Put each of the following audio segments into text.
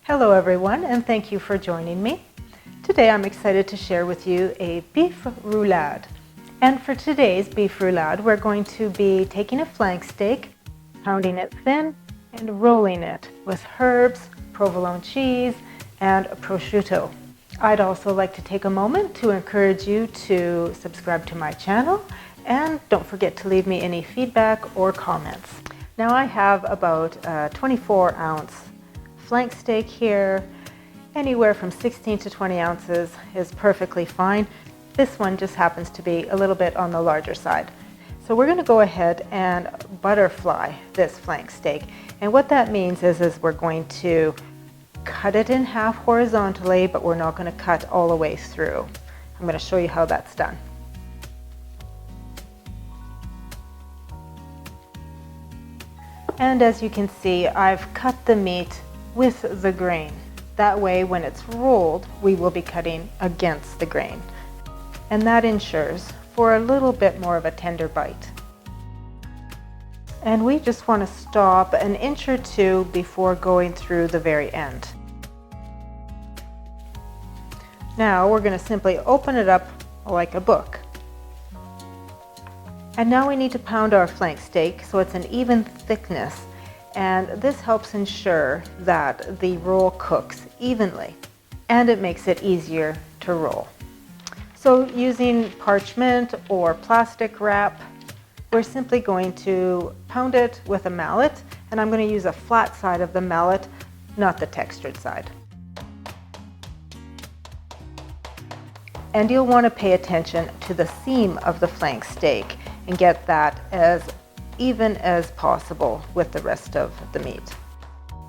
Hello everyone, and thank you for joining me. Today I'm excited to share with you a beef roulade. And for today's beef roulade, we're going to be taking a flank steak, pounding it thin, and rolling it with herbs, provolone cheese, and prosciutto. I'd also like to take a moment to encourage you to subscribe to my channel, and don't forget to leave me any feedback or comments. Now I have about a 24-ounce flank steak here. Anywhere from 16 to 20 ounces is perfectly fine. This one just happens to be a little bit on the larger side. So we're going to go ahead and butterfly this flank steak. And what that means is we're going to cut it in half horizontally, but we're not going to cut all the way through. I'm going to show you how that's done. And as you can see, I've cut the meat with the grain. That way, when it's rolled, we will be cutting against the grain. And that ensures for a little bit more of a tender bite. And we just want to stop an inch or two before going through the very end. Now we're going to simply open it up like a book. And now we need to pound our flank steak so it's an even thickness. And this helps ensure that the roll cooks evenly, and it makes it easier to roll. So using parchment or plastic wrap, we're simply going to pound it with a mallet, and I'm going to use a flat side of the mallet, not the textured side. And you'll want to pay attention to the seam of the flank steak and get that as even as possible with the rest of the meat.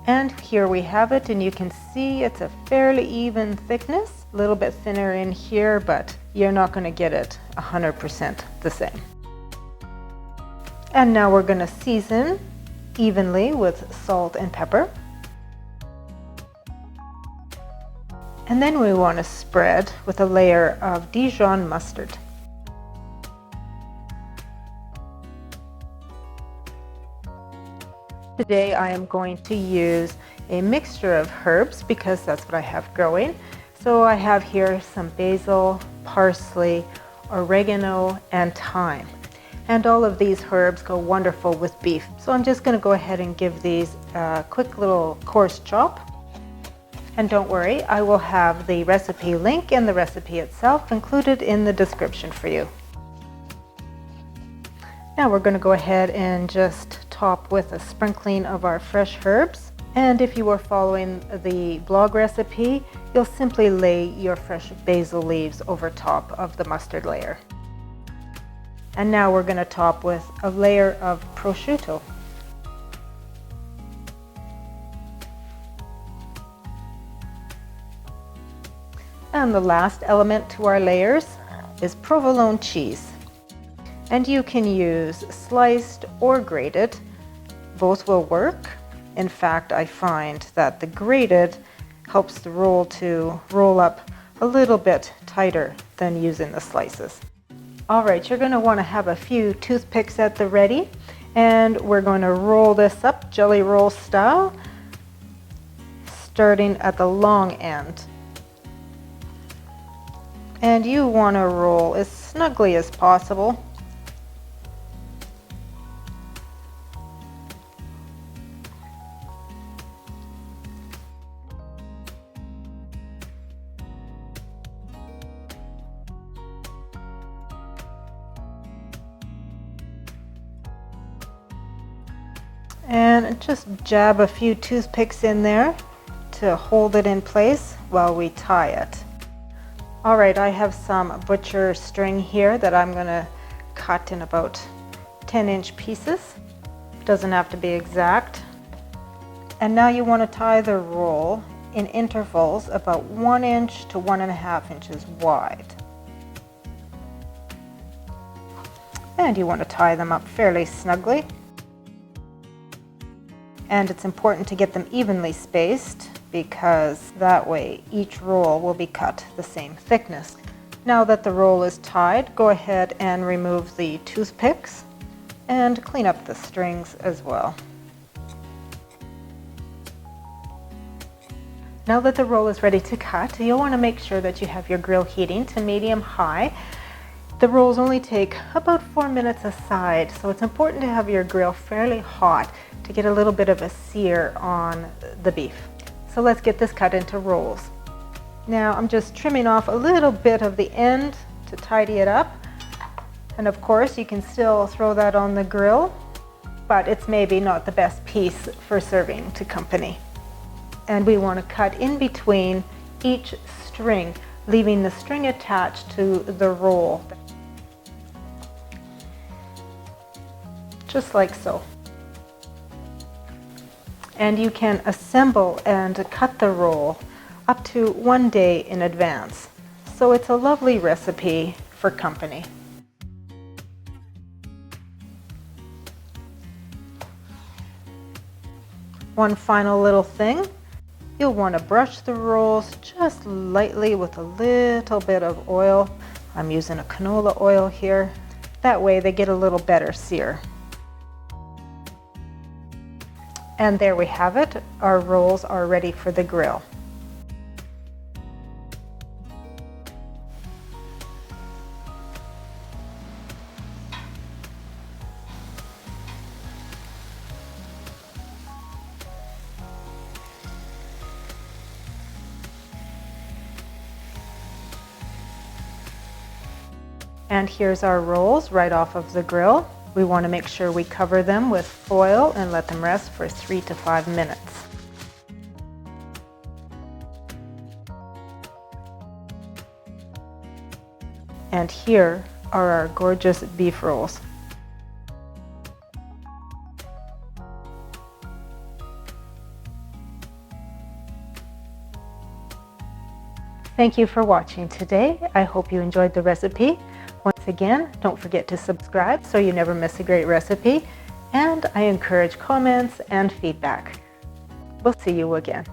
And here we have it, and you can see it's a fairly even thickness, a little bit thinner in here, but you're not going to get it 100% the same. And now we're going to season evenly with salt and pepper. And then we want to spread with a layer of Dijon mustard. Today I am going to use a mixture of herbs because that's what I have growing. So I have here some basil, parsley, oregano, and thyme. And all of these herbs go wonderful with beef. So I'm just going to go ahead and give these a quick little coarse chop. And don't worry, I will have the recipe link and the recipe itself included in the description for you. Now we're going to go ahead and just top with a sprinkling of our fresh herbs. And if you are following the blog recipe, you'll simply lay your fresh basil leaves over top of the mustard layer. And now we're going to top with a layer of prosciutto. And the last element to our layers is provolone cheese. And you can use sliced or grated. Both will work. In fact, I find that the grated helps the roll to roll up a little bit tighter than using the slices. All right, you're going to want to have a few toothpicks at the ready, and we're going to roll this up jelly roll style, starting at the long end. And you want to roll as snugly as possible. And just jab a few toothpicks in there to hold it in place while we tie it. All right, I have some butcher string here that I'm going to cut in about 10-inch pieces. Doesn't have to be exact. And now you want to tie the roll in intervals about 1 inch to 1.5 inches wide. And you want to tie them up fairly snugly. And it's important to get them evenly spaced because that way each roll will be cut the same thickness. Now that the roll is tied, go ahead and remove the toothpicks and clean up the strings as well. Now that the roll is ready to cut, you'll want to make sure that you have your grill heating to medium-high. The rolls only take about 4 minutes aside, so it's important to have your grill fairly hot to get a little bit of a sear on the beef. So let's get this cut into rolls. Now I'm just trimming off a little bit of the end to tidy it up. And of course you can still throw that on the grill, but it's maybe not the best piece for serving to company. And we want to cut in between each string, leaving the string attached to the roll. Just like so. And you can assemble and cut the roll up to 1 day in advance. So it's a lovely recipe for company. One final little thing. You'll want to brush the rolls just lightly with a little bit of oil. I'm using a canola oil here. That way they get a little better sear. And there we have it. Our rolls are ready for the grill. And here's our rolls right off of the grill. We want to make sure we cover them with foil and let them rest for 3 to 5 minutes. And here are our gorgeous beef rolls. Thank you for watching today. I hope you enjoyed the recipe. Once again, don't forget to subscribe so you never miss a great recipe, and I encourage comments and feedback. We'll see you again.